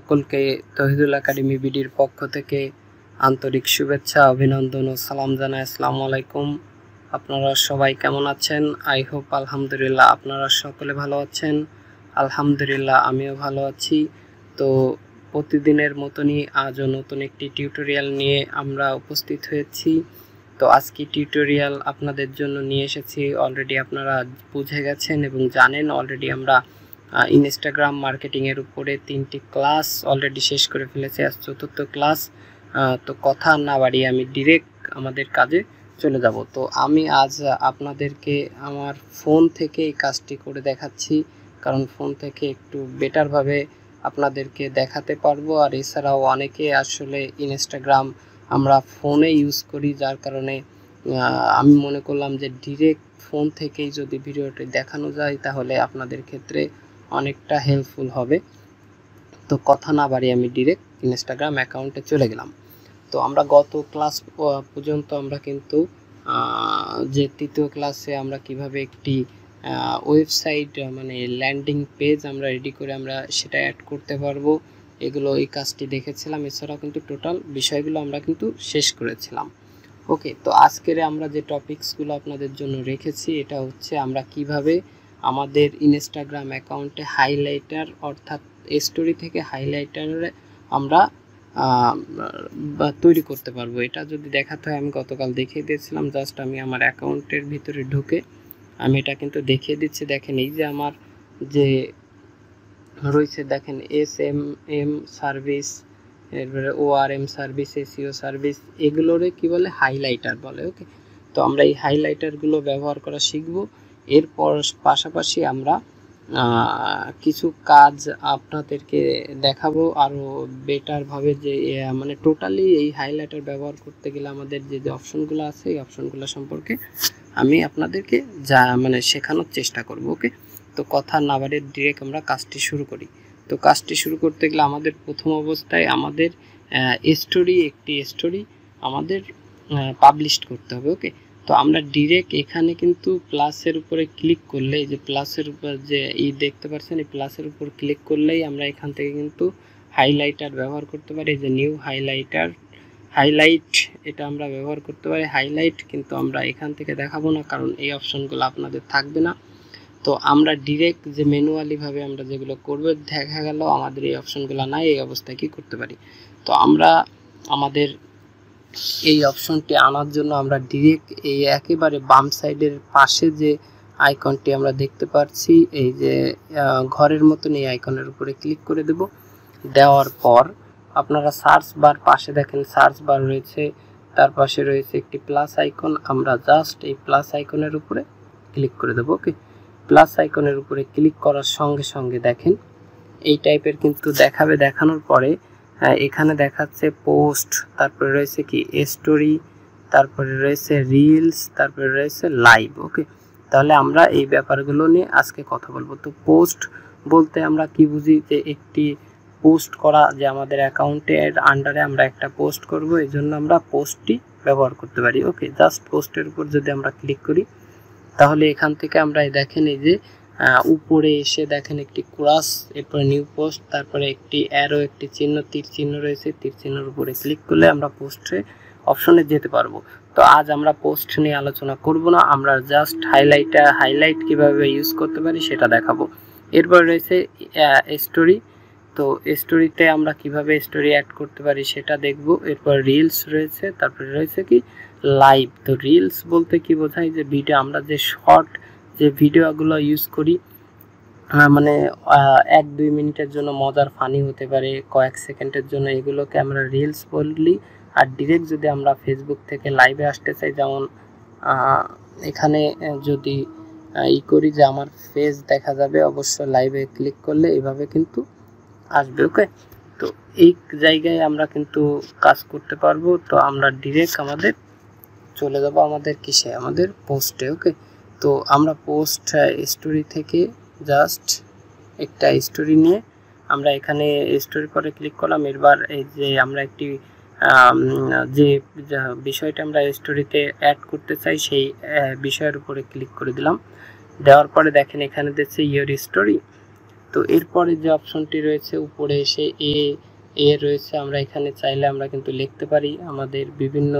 সকলকে তহিদুল একাডেমি বিডির পক্ষ থেকে আন্তরিক শুভেচ্ছা, অভিনন্দন ও সালাম জানাই। আসসালামু আলাইকুম। আপনারা সবাই কেমন আছেন? আই হোপ আলহামদুলিল্লাহ আপনারা সকলে ভালো আছেন। আলহামদুলিল্লাহ আমিও ভালো আছি। তো প্রতিদিনের মতনই আজও নতুন একটি টিউটোরিয়াল নিয়ে আমরা উপস্থিত হয়েছি। তো আজকে টিউটোরিয়াল আপনাদের জন্য নিয়ে এসেছি, অলরেডি আপনারা বুঝে গেছেন এবং জানেন। অলরেডি আমরা ইনস্টাগ্রাম মার্কেটিংয়ের উপরে 3টি ক্লাস অলরেডি শেষ করে ফেলেছি, আজ 4th ক্লাস। তো কথা না বাড়িয়ে আমি ডিরেক্ট আমাদের কাজে চলে যাব। তো আমি আজ আপনাদেরকে আমার ফোন থেকে এই কাজটি করে দেখাচ্ছি, কারণ ফোন থেকে একটু বেটারভাবে আপনাদেরকে দেখাতে পারবো। আর এছাড়াও অনেকে আসলে ইনস্টাগ্রাম আমরা ফোনে ইউজ করি, যার কারণে আমি মনে করলাম যে ডিরেক্ট ফোন থেকেই যদি ভিডিওটি দেখানো যায় তাহলে আপনাদের ক্ষেত্রে অনেকটা হেল্পফুল হবে। তো কথা না বাড়িয়ে আমি ডিরেক্ট ইনস্টাগ্রাম অ্যাকাউন্টে চলে গেলাম। তো আমরা গত ক্লাস পর্যন্ত আমরা কিন্তু যে 3য় ক্লাসে আমরা কিভাবে একটি ওয়েবসাইট মানে ল্যান্ডিং পেজ আমরা রেডি করে আমরা সেটা অ্যাড করতে পারবো, এগুলো এই কাজটি দেখেছিলাম। এছাড়াও কিন্তু টোটাল বিষয়গুলো আমরা কিন্তু শেষ করেছিলাম। ওকে, তো আজকের আমরা যে টপিকসগুলো আপনাদের জন্য রেখেছি এটা হচ্ছে আমরা কিভাবে আমাদের ইনস্টাগ্রাম অ্যাকাউন্টে হাইলাইটার অর্থাৎ স্টোরি থেকে হাইলাইটারে আমরা তৈরি করতে পারবো। এটা যদি দেখাতে হয় আমি গতকাল দেখিয়ে দিয়েছিলাম। জাস্ট আমি আমার অ্যাকাউন্টের ভিতরে ঢুকে আমি এটা কিন্তু দেখিয়ে দিচ্ছি। দেখেন এই যে আমার যে রয়েছে, দেখেন SMM সার্ভিস, এরপরে ORM সার্ভিস, SEO সার্ভিস, এগুলোরে কি বলে? হাইলাইটার বলে। ওকে, তো আমরা এই হাইলাইটারগুলো ব্যবহার করা শিখব। এরপর পাশাপাশি আমরা কিছু কাজ আপনাদেরকে দেখাবো আরও বেটারভাবে, যে মানে টোটালি এই হাইলাইটার ব্যবহার করতে গেলে আমাদের যে অপশনগুলো আছে এই অপশনগুলো সম্পর্কে আমি আপনাদেরকে মানে শেখানোর চেষ্টা করব। ওকে, তো কথা না বাড়িয়ে ডিরেক্ট আমরা কাজটি শুরু করি। তো কাজটি শুরু করতে গেলে আমাদের প্রথম অবস্থায় আমাদের একটি স্টোরি আমাদের পাবলিশ করতে হবে। ওকে, তো আমরা ডিরেক্ট এখানে কিন্তু প্লাসের উপরে ক্লিক করলে, এই যে প্লাসের উপর যে দেখতে পাচ্ছেন, এই প্লাসের উপর ক্লিক করলেই আমরা এখান থেকে কিন্তু হাইলাইটার ব্যবহার করতে পারি। যে নিউ হাইলাইট এটা আমরা ব্যবহার করতে পারি। হাইলাইট কিন্তু আমরা এখান থেকে দেখাবো না, কারণ এই অপশনগুলো আপনাদের থাকবে না। তো আমরা ডিরেক্ট যে ম্যানুয়ালিভাবে আমরা যেগুলো করবো, দেখা গেল আমাদের এই অপশনগুলো নাই, এই অবস্থায় কি করতে পারি? তো আমরা আমাদের এই অপশনটি আনার জন্য আমরা ডিরেক্ট এই একেবারে বাম সাইডের পাশে যে আইকনটি আমরা দেখতে পাচ্ছি, এই যে ঘরের মতন এই আইকনের উপরে ক্লিক করে দেব। দেওয়ার পর আপনারা সার্চ বার পাশে দেখেন সার্চ বার রয়েছে, তার পাশে রয়েছে একটি প্লাস আইকন। আমরা জাস্ট এই প্লাস আইকনের উপরে ক্লিক করে দেবো। ওকে, প্লাস আইকনের উপরে ক্লিক করার সঙ্গে সঙ্গে দেখেন এই টাইপের কিন্তু দেখাবে। দেখানোর পরে এখানে দেখাচ্ছে পোস্ট, তারপরে রয়েছে কি স্টোরি, তারপরে রয়েছে রিলস, তারপরে রয়েছে লাইভ। ওকে, তাহলে আমরা এই ব্যাপারগুলো নিয়ে আজকে কথা বলবো। তো পোস্ট বলতে আমরা কি বুঝি? যে একটি পোস্ট করা, যে আমাদের অ্যাকাউন্টের আন্ডারে আমরা একটা পোস্ট করব, এই জন্য আমরা পোস্টটি ব্যবহার করতে পারি। ওকে, জাস্ট পোস্টের উপর যদি আমরা ক্লিক করি তাহলে এখান থেকে আমরা দেখেন এই যে উপরে এসে দেখেন একটি ক্রস, এরপরে নিউ পোস্ট, তারপরে একটি অ্যারো, একটি চিহ্ন, তীর চিহ্ন রয়েছে। তীর চিহ্নের উপরে ক্লিক করলে আমরা পোস্টে অপশনে যেতে পারবো। তো আজ আমরা পোস্ট নিয়ে আলোচনা করব না, আমরা জাস্ট হাইলাইট কিভাবে ইউজ করতে পারি সেটা দেখাবো। এরপর রয়েছে স্টোরি। তো স্টোরিতে আমরা কিভাবে স্টোরি অ্যাড করতে পারি সেটা দেখব। এরপর রিলস রয়েছে, তারপরে রয়েছে কি লাইভ। তো রিলস বলতে কি বোঝায়? যে ভিডিও, আমরা যে শর্ট যে ভিডিওগুলো ইউজ করি, মানে 1-2 মিনিটের জন্য মজার ফানি হতে পারে, কয়েক সেকেন্ডের জন্য, এগুলোকে আমরা রিলস বলি। আর ডিরেক্ট যদি আমরা ফেসবুক থেকে লাইভে আসতে চাই, যেমন এখানে যদি করি যে আমার ফেস দেখা যাবে, অবশ্য লাইভে ক্লিক করলে এভাবে কিন্তু আসবে। ওকে, তো এই জায়গায় আমরা কিন্তু কাজ করতে পারবো। তো আমরা ডিরেক্ট আমাদের চলে যাব আমাদের কিসে? আমাদের পোস্টে। ওকে, তো আমরা পোস্ট স্টোরি থেকে জাস্ট একটা স্টোরি নিয়ে আমরা এখানে স্টোরি পরে ক্লিক করলাম। এবার এই যে আমরা একটি যে বিষয়টা আমরা স্টোরিতে অ্যাড করতে চাই সেই বিষয়ের উপরে ক্লিক করে দিলাম। দেওয়ার পরে দেখেন এখানে দিচ্ছে ইয়োর স্টোরি। তো এরপরে যে অপশনটি রয়েছে উপরে এসে এ রয়েছে, আমরা এখানে চাইলে আমরা কিন্তু লিখতে পারি আমাদের বিভিন্ন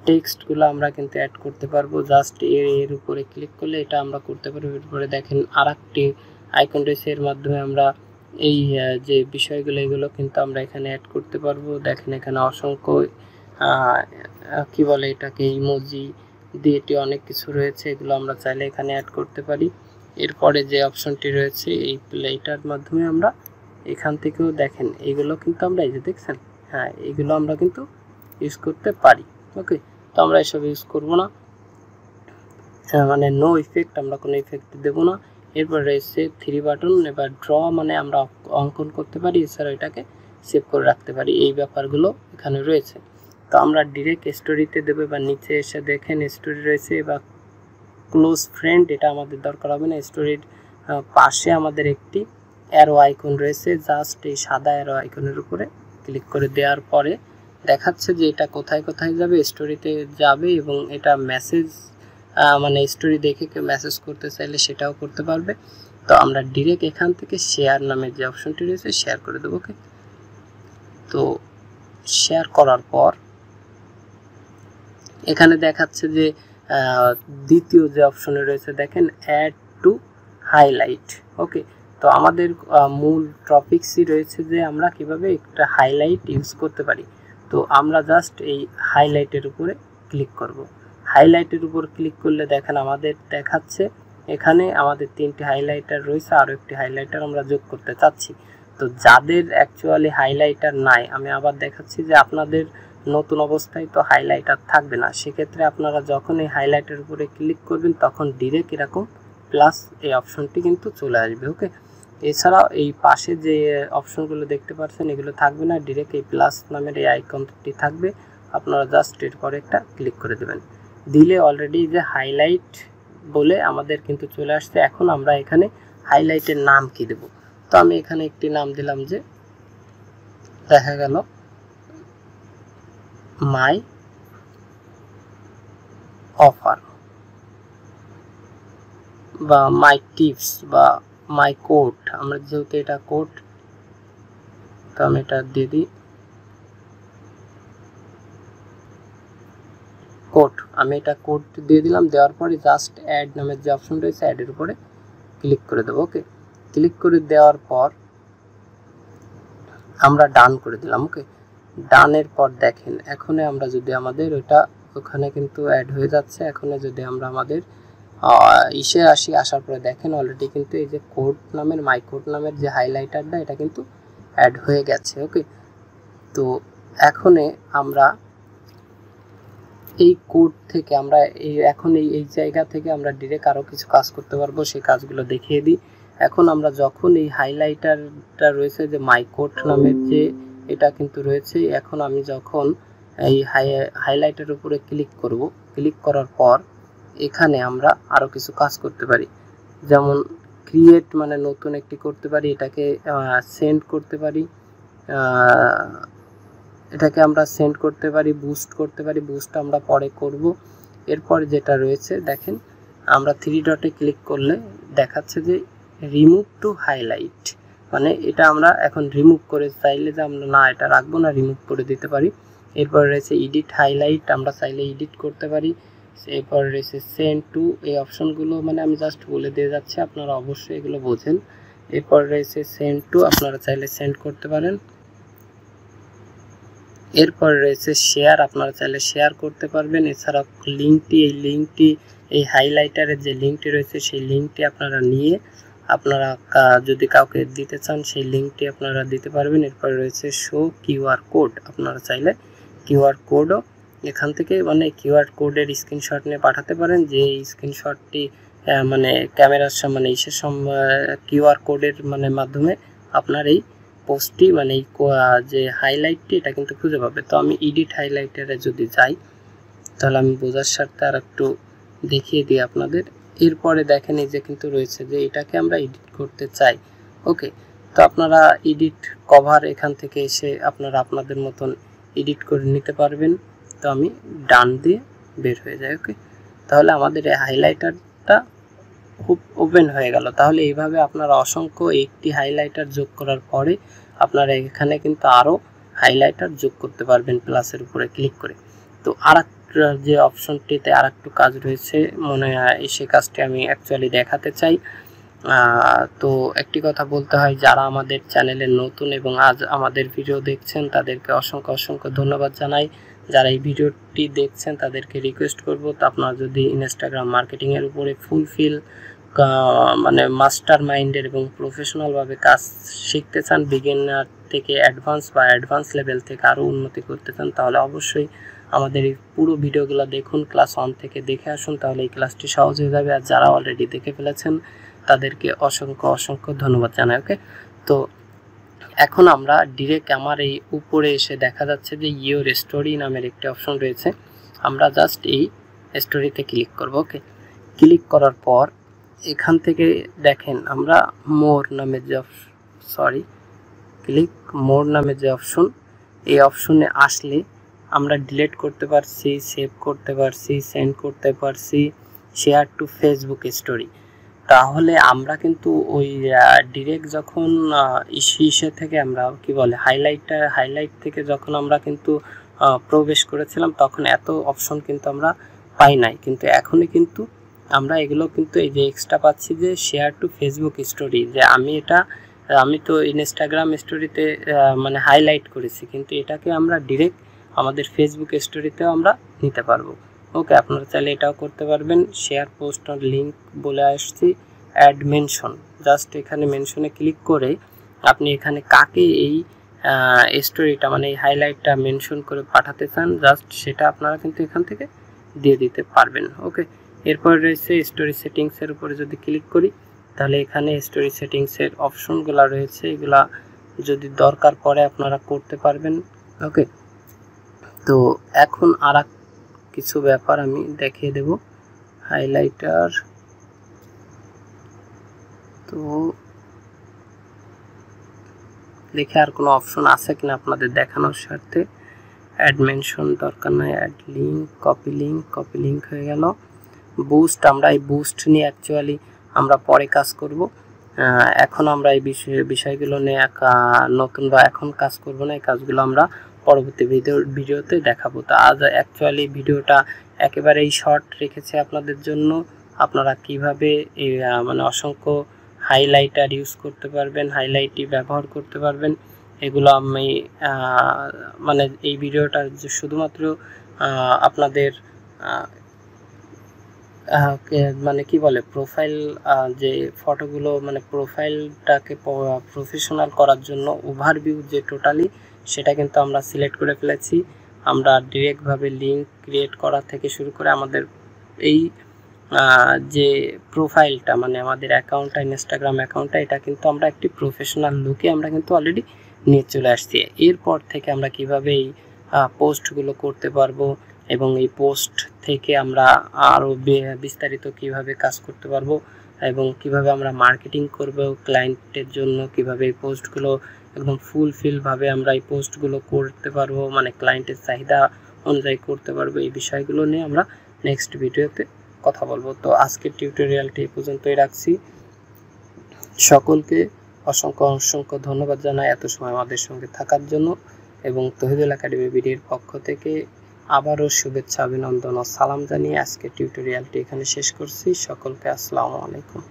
টেক্সটগুলো আমরা কিন্তু অ্যাড করতে পারবো। জাস্ট এর উপরে ক্লিক করলে এটা আমরা করতে পারবো। এরপরে দেখেন আরেকটি আইকন রয়েছে, এর মাধ্যমে আমরা এই যে বিষয়গুলো এগুলো কিন্তু আমরা এখানে অ্যাড করতে পারবো। দেখেন এখানে অসংখ্য কি বলে এটাকে ইমোজি দিয়ে অনেক কিছু রয়েছে, এগুলো আমরা চাইলে এখানে অ্যাড করতে পারি। এরপরে যে অপশনটি রয়েছে এই প্লেটার মাধ্যমে আমরা এখান থেকেও দেখেন এগুলো কিন্তু আমরা এই যে দেখছেন, হ্যাঁ এগুলো আমরা কিন্তু ইউজ করতে পারি। ওকে, তো আমরা এসব ইউজ করব না, মানে নো ইফেক্ট, আমরা কোনো ইফেক্ট দেব না। এরপর রয়েছে 3 বাটন, এবার ড্র মানে আমরা অঙ্কন করতে পারি, এছাড়া এটাকে সেভ করে রাখতে পারি, এই ব্যাপারগুলো এখানে রয়েছে। তো আমরা ডিরেক্ট স্টোরিতে দেবো, বা নিচে এসে দেখেন স্টোরি রয়েছে বা ক্লোজ ফ্রেন্ড, এটা আমাদের দরকার হবে না। স্টোরির পাশে আমাদের একটি অ্যারো আইকন রয়েছে, জাস্ট এই সাদা অ্যারো আইকনের উপরে ক্লিক করে দেওয়ার পরে দেখাচ্ছে যে এটা কোথায় কোথায় যাবে, স্টোরিতে যাবে, এবং এটা মেসেজ মানে স্টোরি দেখে কেউ মেসেজ করতে চাইলে সেটাও করতে পারবে। তো আমরা ডিরেক্ট এখান থেকে শেয়ার নামের যে অপশনটি রয়েছে শেয়ার করে দেবো। ওকে, তো শেয়ার করার পর এখানে দেখাচ্ছে যে দ্বিতীয় যে অপশনে রয়েছে দেখেন অ্যাড টু হাইলাইট। ওকে, তো আমাদের মূল টপিকসই রয়েছে যে আমরা কিভাবে একটা হাইলাইট ইউজ করতে পারি। তো আমরা জাস্ট এই হাইলাইটের উপরে ক্লিক করব। হাইলাইটের উপর ক্লিক করলে দেখেন আমাদের দেখাচ্ছে এখানে আমাদের 3টি হাইলাইটার রয়েছে, আরও একটি হাইলাইটার আমরা যোগ করতে চাচ্ছি। তো যাদের অ্যাকচুয়ালি হাইলাইটার নাই, আমি আবার দেখাচ্ছি যে আপনাদের নতুন অবস্থায় তো হাইলাইটার থাকবে না, সেক্ষেত্রে আপনারা যখন এই হাইলাইটের উপরে ক্লিক করবেন তখন ডিরেক্ট এরকম প্লাস এই অপশনটি কিন্তু চলে আসবে। ওকে, এছাড়াও এই পাশে যে অপশনগুলো দেখতে পাচ্ছেন এগুলো থাকবে না, ডিরেক্ট এই প্লাস নামের এই আইকনটি থাকবে, আপনারা জাস্ট এর পরে একটা ক্লিক করে দেবেন, দিলে অলরেডি যে হাইলাইট বলে আমাদের কিন্তু চলে আসছে। এখন আমরা এখানে হাইলাইটের নাম কি দেব, তো আমি এখানে একটি নাম দিলাম যে দেখা গেল মাই অফার বা মাই টিপস বা মাই কোড, আমরা যেহেতু এটা কোড, তো আমি এটা দিয়ে দিই কোড, আমি এটা কোড দিয়ে দিলাম। দেওয়ার পরে জাস্ট অ্যাড নামের যে অপশন রয়েছে অ্যাডের উপরে ক্লিক করে দেবো। ওকে, ক্লিক করে দেওয়ার পর আমরা ডান করে দিলাম। ওকে, ডানের পর দেখেন এখন আমরা যদি আমাদের ওটা ওখানে কিন্তু অ্যাড হয়ে যাচ্ছে। এখন যদি আমরা আমাদের আসার পরে দেখেন অলরেডি কিন্তু এই যে কোড নামের মাই কোড নামের যে হাইলাইটারটা এটা কিন্তু অ্যাড হয়ে গেছে। ওকে, তো এখন আমরা এই কোড থেকে আমরা এখন এই জায়গা থেকে আমরা ডিরেক্ট আরও কিছু কাজ করতে পারবো, সেই কাজগুলো দেখিয়ে দিই। এখন আমরা যখন এই হাইলাইটারটা রয়েছে যে মাই কোড নামের যে এটা কিন্তু রয়েছে, এখন আমি যখন এই হাইলাইটের উপরে ক্লিক করব, ক্লিক করার পর এখানে আমরা আরও কিছু কাজ করতে পারি, যেমন ক্রিয়েট মানে নতুন একটি করতে পারি, এটাকে সেন্ড করতে পারি, এটাকে আমরা সেন্ড করতে পারি, বুস্ট করতে পারি, বুস্ট আমরা পরে করব। এরপর যেটা রয়েছে দেখেন আমরা 3 ডটে ক্লিক করলে দেখাচ্ছে যে রিমুভ টু হাইলাইট, মানে এটা আমরা এখন রিমুভ করে চাইলে যে আমরা না এটা রাখবো না, রিমুভ করে দিতে পারি। এরপর রয়েছে এডিট হাইলাইট, আমরা চাইলে এডিট করতে পারি। এরপর রয়েছে সেন্ড টু, এই অপশনগুলো মানে আমি জাস্ট বলে দিয়ে যাচ্ছি, আপনারা অবশ্যই এগুলো বোঝেন। এরপর রয়েছে সেন্ড টু, আপনারা চাইলে সেন্ড করতে পারেন। এরপর রয়েছে শেয়ার, আপনারা চাইলে শেয়ার করতে পারবেন। এছাড়া লিঙ্কটি, এই লিঙ্কটি এই হাইলাইটারের যে লিঙ্কটি রয়েছে সেই লিঙ্কটি আপনারা নিয়ে আপনারা যদি কাউকে দিতে চান সেই লিঙ্কটি আপনারা দিতে পারবেন। এরপর রয়েছে শো কিউআর কোড, আপনারা চাইলে কিউআর কোডও এখান থেকে মানে কিউআর কোডের স্ক্রিনশট নিয়ে পাঠাতে পারেন, যে স্ক্রিনশটটি মানে ক্যামেরার সামনে ইসের কিউআর কোডের মানে মাধ্যমে আপনার এই পোস্টটি মানে এই যে হাইলাইটটি এটা কিন্তু খুঁজে পাবে। তো আমি এডিট হাইলাইটারে যদি যাই তাহলে আমি বোঝার স্বার্থে আর একটু দেখিয়ে দিই আপনাদের। এরপরে দেখেন এই যে কিন্তু রয়েছে যে এটাকে আমরা এডিট করতে চাই। ওকে, তো আপনারা এডিট কভার এখান থেকে এসে আপনারা আপনাদের মতন এডিট করে নিতে পারবেন। তো আমি ডান দিয়ে বের হয়ে যাই। ওকে, তাহলে আমাদের এই হাইলাইটারটা খুব ওপেন হয়ে গেল। তাহলে এইভাবে আপনারা অসংখ্য একটি হাইলাইটার যোগ করার পরে আপনারা এখানে কিন্তু আরও হাইলাইটার যোগ করতে পারবেন প্লাসের উপরে ক্লিক করে। তো আরেকটা যে অপশনটিতে আরেকটু কাজ রয়েছে মনে হয়, সেই কাজটি আমি অ্যাকচুয়ালি দেখাতে চাই। তো একটি কথা বলতে হয়, যারা আমাদের চ্যানেলে নতুন এবং আজ আমাদের ভিডিও দেখছেন তাদেরকে অসংখ্য ধন্যবাদ জানাই। যারা এই ভিডিওটি দেখছেন তাদেরকে রিকোয়েস্ট করব, তো আপনারা যদি ইনস্টাগ্রাম মার্কেটিংয়ের উপরে ফুলফিল মানে মাস্টার মাইন্ডের এবং প্রফেশনালভাবে কাজ শিখতে চান, বিগিনার থেকে অ্যাডভান্স বা অ্যাডভান্স লেভেল থেকে আরও উন্নতি করতে চান, তাহলে অবশ্যই আমাদের এই পুরো ভিডিওগুলো দেখুন, ক্লাস 1 থেকে দেখে আসুন, তাহলে এই ক্লাসটি সহজ হয়ে যাবে। আর যারা অলরেডি দেখে ফেলেছেন তাদেরকে অসংখ্য ধন্যবাদ জানাই। ওকে, তো এখন আমরা ডিরেক্ট আমার এই উপরে এসে দেখা যাচ্ছে যে ইওর স্টোরি নামের একটি অপশন রয়েছে, আমরা জাস্ট এই স্টোরিতে ক্লিক করব। ওকে, ক্লিক করার পর এখান থেকে দেখেন আমরা মোর নামে যে ক্লিক মোর নামে যে অপশন, এই অপশনে আসলে আমরা ডিলিট করতে পারছি, সেভ করতে পারছি, সেন্ড করতে পারছি, শেয়ার টু ফেসবুক স্টোরি। তাহলে আমরা কিন্তু ওই ডিরেক্ট যখন ইসে থেকে আমরা কি বলে হাইলাইট থেকে যখন আমরা কিন্তু প্রবেশ করেছিলাম তখন এত অপশন কিন্তু আমরা পাই নাই, কিন্তু এখনই কিন্তু আমরা এগুলো কিন্তু এই যে এক্সট্রা পাচ্ছি যে শেয়ার টু ফেসবুক স্টোরি, যে আমি তো ইনস্টাগ্রাম স্টোরিতে মানে হাইলাইট করেছি, কিন্তু এটাকে আমরা ডিরেক্ট আমাদের ফেসবুক স্টোরিতেও আমরা নিতে পারবো। ওকে, আপনারা চাইলে এটাও করতে পারবেন। শেয়ার পোস্ট আর লিঙ্ক বলে আসছি, অ্যাড মেনশন, জাস্ট এখানে মেনশনে ক্লিক করে আপনি এখানে কাকে এই স্টোরিটা মানে এই হাইলাইটটা মেনশন করে পাঠাতে চান, জাস্ট সেটা আপনারা কিন্তু এখান থেকে দিয়ে দিতে পারবেন। ওকে, এরপর রয়েছে স্টোরি সেটিংসের উপরে যদি ক্লিক করি তাহলে এখানে স্টোরি সেটিংসের অপশনগুলো রয়েছে, এগুলা যদি দরকার পড়ে আপনারা করতে পারবেন। ওকে, তো এখন আর কিছু ব্যাপার আমি দেখিয়ে দেব। হাইলাইটার, তো দেখে আর কোনো অপশন আছে কিনা আপনাদের দেখানোর স্বার্থে। অ্যাড মেনশন দরকার নাই, অ্যাড লিঙ্ক, কপি লিঙ্ক হয়ে গেল। বুস্ট, আমরা এই বুস্ট নিয়ে অ্যাকচুয়ালি আমরা পরে কাজ করব, এখন আমরা এই বিষয়গুলো নিয়ে নতুন বা এখন কাজ করব না, এই কাজগুলো আমরা পরবর্তী ভিডিওতে দেখাবো। তো আজ অ্যাকচুয়ালি ভিডিওটা একেবারেই শর্ট রেখেছে আপনাদের জন্য, আপনারা কিভাবে এই মানে অসংখ্য হাইলাইটার ইউজ করতে পারবেন, হাইলাইটই ব্যবহার করতে পারবেন, এগুলো আমি মানে এই ভিডিওটা শুধুমাত্র আপনাদের মানে কি বলে প্রোফাইল, যে ফটোগুলো মানে প্রোফাইলটাকে প্রফেশনাল করার জন্য ওভারভিউ যে টোটালি সেটা কিন্তু আমরা সিলেক্ট করে ফেলেছি। আমরা ডিরেক্টভাবে লিঙ্ক ক্রিয়েট করা থেকে শুরু করে আমাদের এই যে প্রোফাইলটা মানে আমাদের অ্যাকাউন্টটা, ইনস্টাগ্রাম অ্যাকাউন্টটা, এটা কিন্তু আমরা একটি প্রফেশনাল লুকে আমরা কিন্তু অলরেডি নিয়ে চলে আসছি। এরপর থেকে আমরা কিভাবে এই পোস্টগুলো করতে পারবো এবং এই পোস্ট থেকে আমরা আরও বিস্তারিত কিভাবে কাজ করতে পারবো এবং কিভাবে আমরা মার্কেটিং করব ক্লায়েন্টের জন্য, কিভাবে এই পোস্টগুলো একদম ফুলফিলভাবে আমরা এই পোস্টগুলো করতে পারবো, মানে ক্লায়েন্টের চাহিদা অনুযায়ী করতে পারবো, এই বিষয়গুলো নিয়ে আমরা নেক্সট ভিডিওতে কথা বলবো। তো আজকের টিউটোরিয়ালটি এই পর্যন্তই রাখছি। সকলকে অসংখ্য ধন্যবাদ জানাই এত সময় আমাদের সঙ্গে থাকার জন্য, এবং তহিদুল একাডেমি বিডির পক্ষ থেকে আবারও শুভেচ্ছা, অভিনন্দন ও সালাম জানিয়ে আজকের টিউটোরিয়ালটি এখানে শেষ করছি। সকলকে আসসালামু আলাইকুম।